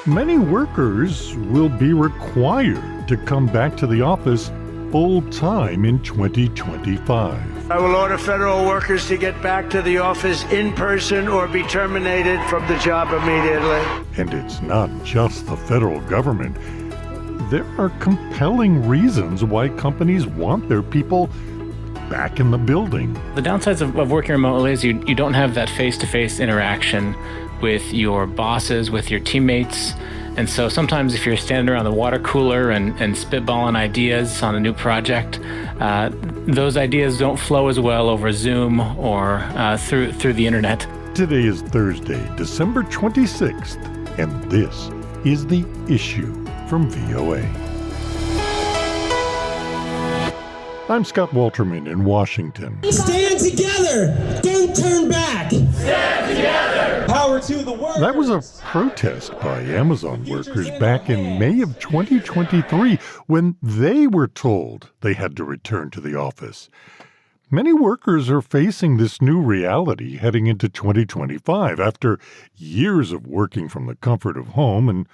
Many workers will be required to come back to the office full-time in 2025. I will order federal workers to get back to the office in person or be terminated from the job immediately. And it's not just the federal government. There are compelling reasons why companies want their people back in the building. The downsides of working remotely is you don't have that face-to-face interaction with your bosses, with your teammates. And so sometimes if you're standing around the water cooler and spitballing ideas on a new project, those ideas don't flow as well over Zoom or through the internet. Today is Thursday, December 26th, and this is The Issue from VOA. I'm Scott Walterman in Washington. Stand together! Don't turn back! Stand together! Power to the workers! That was a protest by Amazon workers back in May of 2023 when they were told they had to return to the office. Many workers are facing this new reality heading into 2025 after years of working from the comfort of home, and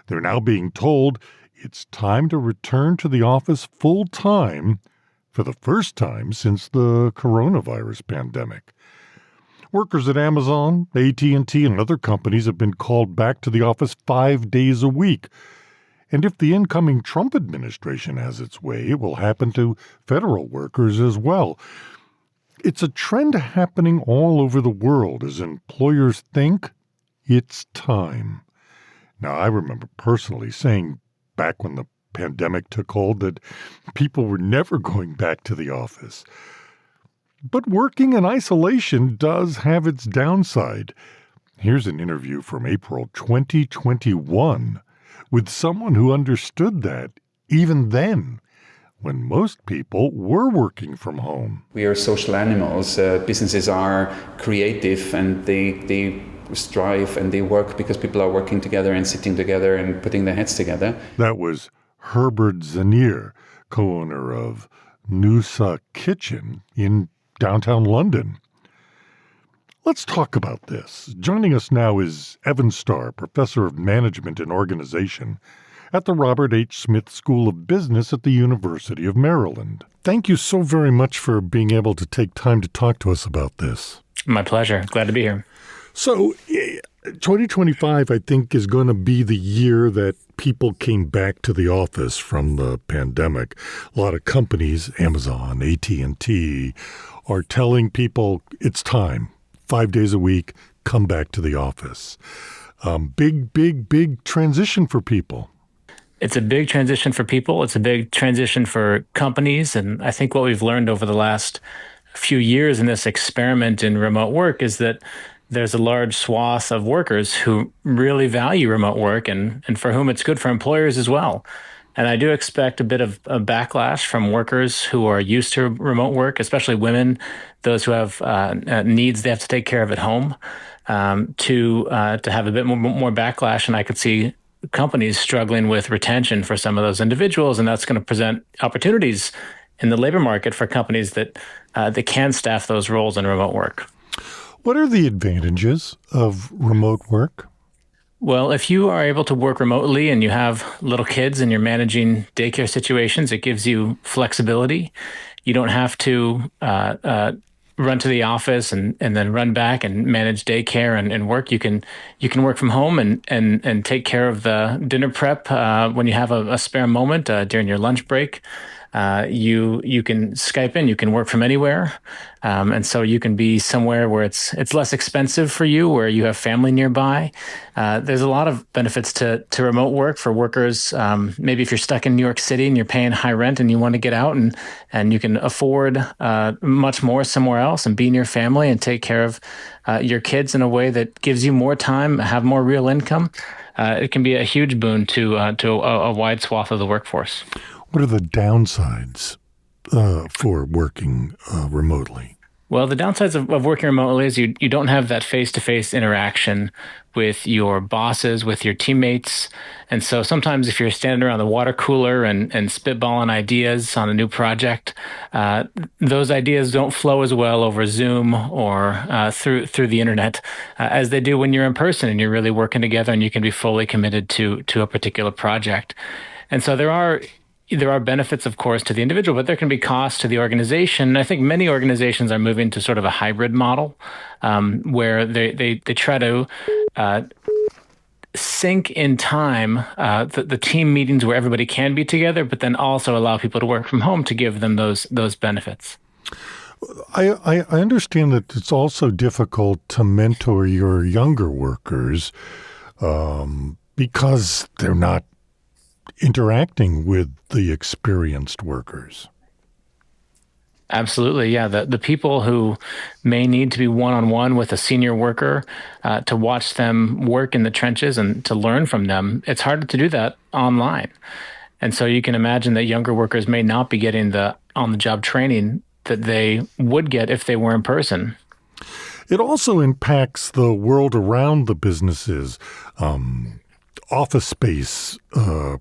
they're now being told it's time to return to the office full-time for the first time since the coronavirus pandemic. Workers at Amazon, AT&T, and other companies have been called back to the office 5 days a week. And if the incoming Trump administration has its way, it will happen to federal workers as well. It's a trend happening all over the world as employers think it's time. Now, I remember personally saying back when the pandemic took hold that people were never going back to the office. But working in isolation does have its downside. Here's an interview from April 2021 with someone who understood that even then, when most people were working from home. We are social animals. Businesses are creative and they strive and they work because people are working together and sitting together and putting their heads together. That was Herbert Zanier, co-owner of Noosa Kitchen in downtown London. Let's talk about this. Joining us now is Evan Starr, professor of management and organization at the Robert H. Smith School of Business at the University of Maryland. Thank you so very much for being able to take time to talk to us about this. My pleasure. Glad to be here. So 2025, I think, is going to be the year that people came back to the office from the pandemic. A lot of companies, Amazon, AT&T, are telling people it's time. 5 days a week, come back to the office. Big transition for people. It's a big transition for people. It's a big transition for companies. And I think what we've learned over the last few years in this experiment in remote work is that there's a large swath of workers who really value remote work and for whom it's good for employers as well. And I do expect a bit of a backlash from workers who are used to remote work, especially women, those who have needs they have to take care of at home, to have a bit more backlash. And I could see companies struggling with retention for some of those individuals, and that's going to present opportunities in the labor market for companies that can staff those roles in remote work. What are the advantages of remote work? Well, if you are able to work remotely and you have little kids and you're managing daycare situations, it gives you flexibility. You don't have to run to the office and then run back and manage daycare and work. You can work from home and take care of the dinner prep when you have a spare moment during your lunch break. You can Skype in, you can work from anywhere. And so you can be somewhere where it's less expensive for you, where you have family nearby. There's a lot of benefits to remote work for workers. Maybe if you're stuck in New York City and you're paying high rent and you want to get out and you can afford much more somewhere else and be near family and take care of your kids in a way that gives you more time, have more real income. It can be a huge boon to a wide swath of the workforce. What are the downsides for working remotely? Well, the downsides of working remotely is you don't have that face-to-face interaction with your bosses, with your teammates. And so sometimes if you're standing around the water cooler and spitballing ideas on a new project, those ideas don't flow as well over Zoom or through the internet as they do when you're in person and you're really working together and you can be fully committed to a particular project. And so there are benefits, of course, to the individual, but there can be costs to the organization. I think many organizations are moving to sort of a hybrid model where they try to sync in time the team meetings where everybody can be together, but then also allow people to work from home to give them those benefits. I understand that it's also difficult to mentor your younger workers because they're not interacting with the experienced workers. Absolutely, yeah. The people who may need to be one-on-one with a senior worker to watch them work in the trenches and to learn from them, it's harder to do that online. And so you can imagine that younger workers may not be getting the on-the-job training that they would get if they were in person. It also impacts the world around the businesses. Office space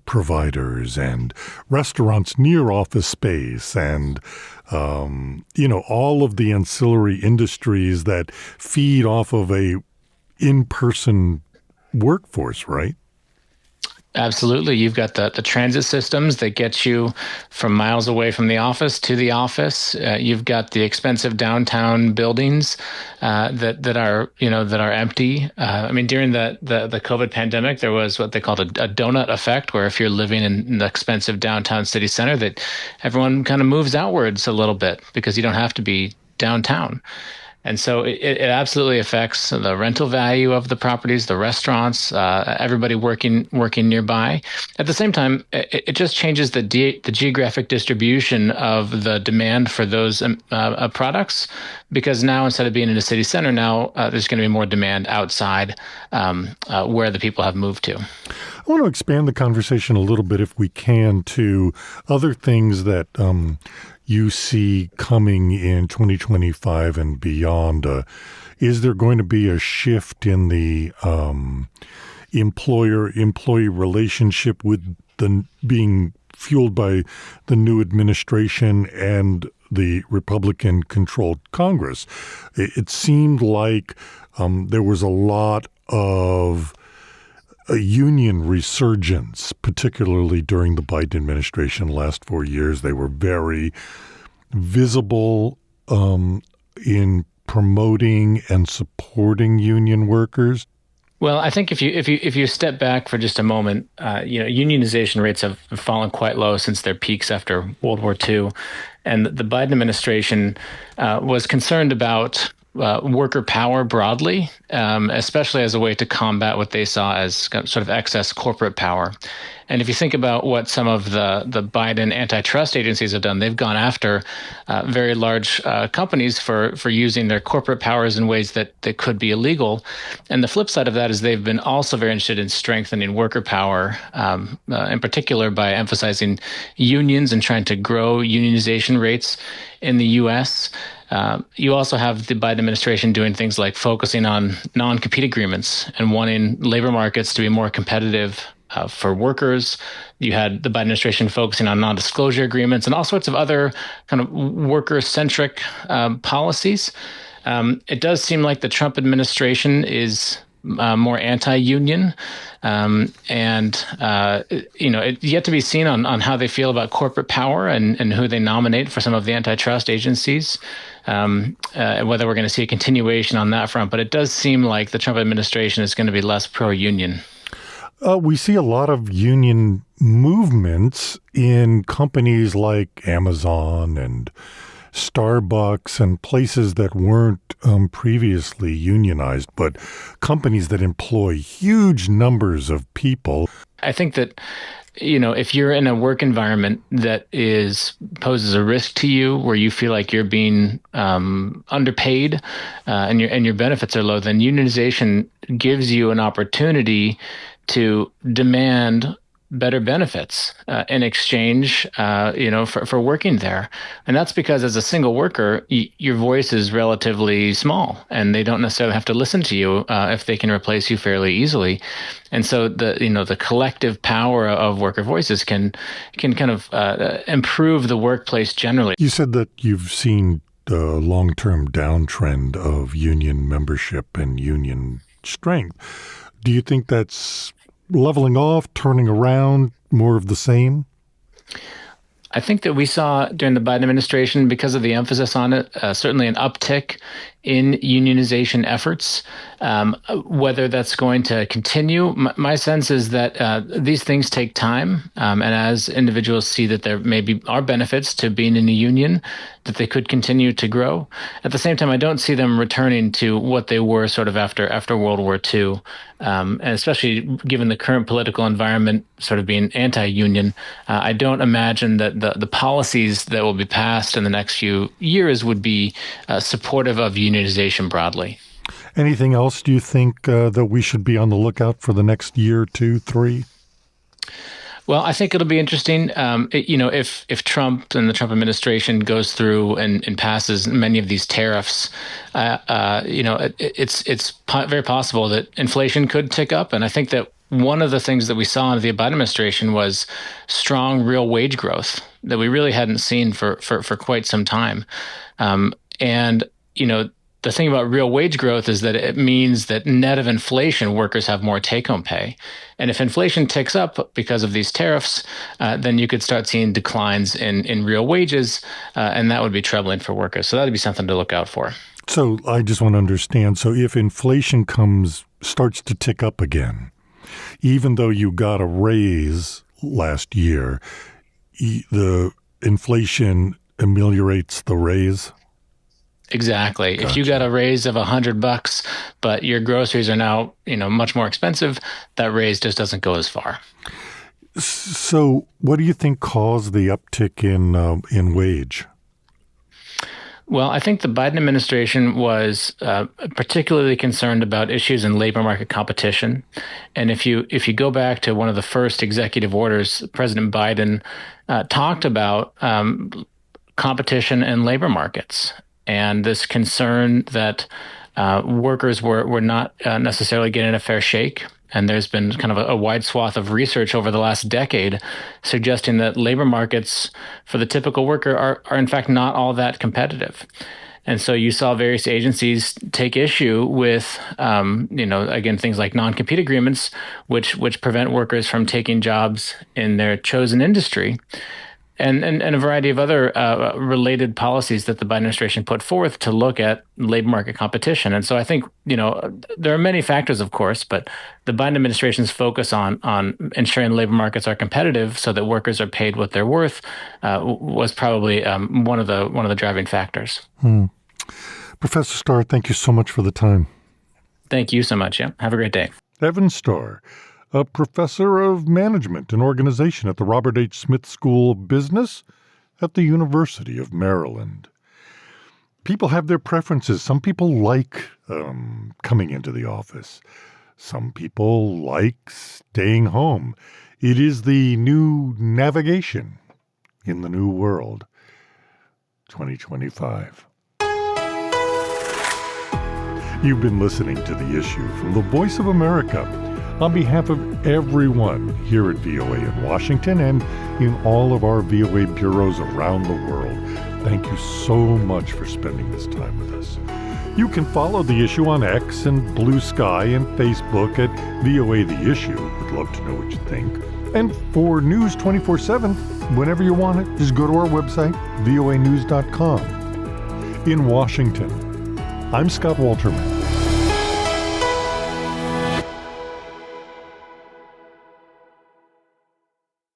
providers and restaurants near office space and, all of the ancillary industries that feed off of a in-person workforce, right? Absolutely. You've got the transit systems that get you from miles away from the office to the office. You've got the expensive downtown buildings that are empty. During the COVID pandemic, there was what they called a donut effect, where if you're living in the expensive downtown city center, that everyone kind of moves outwards a little bit because you don't have to be downtown. And so it absolutely affects the rental value of the properties, the restaurants, everybody working nearby. At the same time, it just changes the geographic distribution of the demand for those products, because now instead of being in a city center, now there's going to be more demand outside where the people have moved to. I want to expand the conversation a little bit, if we can, to other things that you see coming in 2025 and beyond. Is there going to be a shift in the employer-employee relationship with the being fueled by the new administration and the Republican-controlled Congress? It seemed like there was a lot of a union resurgence, particularly during the Biden administration last 4 years. They were very visible in promoting and supporting union workers. Well, I think if you step back for just a moment, unionization rates have fallen quite low since their peaks after World War II, and the Biden administration was concerned about worker power broadly, especially as a way to combat what they saw as sort of excess corporate power. And if you think about what some of the Biden antitrust agencies have done, they've gone after very large companies for using their corporate powers in ways that could be illegal. And the flip side of that is they've been also very interested in strengthening worker power, in particular by emphasizing unions and trying to grow unionization rates in the U.S. You also have the Biden administration doing things like focusing on non-compete agreements and wanting labor markets to be more competitive for workers. You had the Biden administration focusing on non-disclosure agreements and all sorts of other kind of worker-centric policies. It does seem like the Trump administration is more anti-union, it's yet to be seen on how they feel about corporate power and who they nominate for some of the antitrust agencies, whether we're going to see a continuation on that front. But it does seem like the Trump administration is going to be less pro-union. We see a lot of union movements in companies like Amazon and Starbucks and places that weren't previously unionized, but companies that employ huge numbers of people. I think that, if you're in a work environment that poses a risk to you, where you feel like you're being underpaid and your benefits are low, then unionization gives you an opportunity to demand better benefits in exchange, for working there. And that's because as a single worker, your voice is relatively small, and they don't necessarily have to listen to you if they can replace you fairly easily. And so the collective power of worker voices can kind of improve the workplace generally. You said that you've seen the long-term downtrend of union membership and union strength. Do you think that's leveling off, turning around, more of the same? I think that we saw during the Biden administration, because of the emphasis on it, certainly an uptick in unionization efforts. Whether that's going to continue, my sense is that these things take time. And as individuals see that there maybe are benefits to being in a union, that they could continue to grow. At the same time, I don't see them returning to what they were sort of after World War II. And especially given the current political environment sort of being anti-union, I don't imagine that the policies that will be passed in the next few years would be supportive of unionization broadly. Anything else do you think that we should be on the lookout for the next year, 2, 3? Well, I think it'll be interesting, if Trump and the Trump administration goes through and passes many of these tariffs, it's very possible that inflation could tick up. And I think that one of the things that we saw in the Biden administration was strong real wage growth that we really hadn't seen for quite some time. The thing about real wage growth is that it means that net of inflation, workers have more take-home pay. And if inflation ticks up because of these tariffs, then you could start seeing declines in real wages, and that would be troubling for workers. So that would be something to look out for. So I just want to understand. So if inflation starts to tick up again, even though you got a raise last year, the inflation ameliorates the raise? Exactly. Gotcha. If you got a raise of $100, but your groceries are now, much more expensive, that raise just doesn't go as far. So what do you think caused the uptick in wage? Well, I think the Biden administration was particularly concerned about issues in labor market competition. And if you go back to one of the first executive orders, President Biden talked about competition in labor markets and this concern that workers were not necessarily getting a fair shake. And there's been kind of a wide swath of research over the last decade suggesting that labor markets for the typical worker are in fact not all that competitive. And so you saw various agencies take issue with, again, things like non-compete agreements, which prevent workers from taking jobs in their chosen industry. And a variety of other related policies that the Biden administration put forth to look at labor market competition. And so I think, there are many factors, of course, but the Biden administration's focus on ensuring labor markets are competitive so that workers are paid what they're worth was probably one of the driving factors. Professor Starr, thank you so much for the time. Thank you so much. Yeah. Have a great day. Evan Starr, a professor of management and organization at the Robert H. Smith School of Business at the University of Maryland. People have their preferences. Some people like coming into the office. Some people like staying home. It is the new navigation in the new world. 2025. You've been listening to The Issue from the Voice of America. On behalf of everyone here at VOA in Washington and in all of our VOA bureaus around the world, thank you so much for spending this time with us. You can follow The Issue on X and Blue Sky and Facebook at VOA The Issue. We'd love to know what you think. And for news 24/7, whenever you want it, just go to our website, voanews.com. In Washington, I'm Scott Walterman.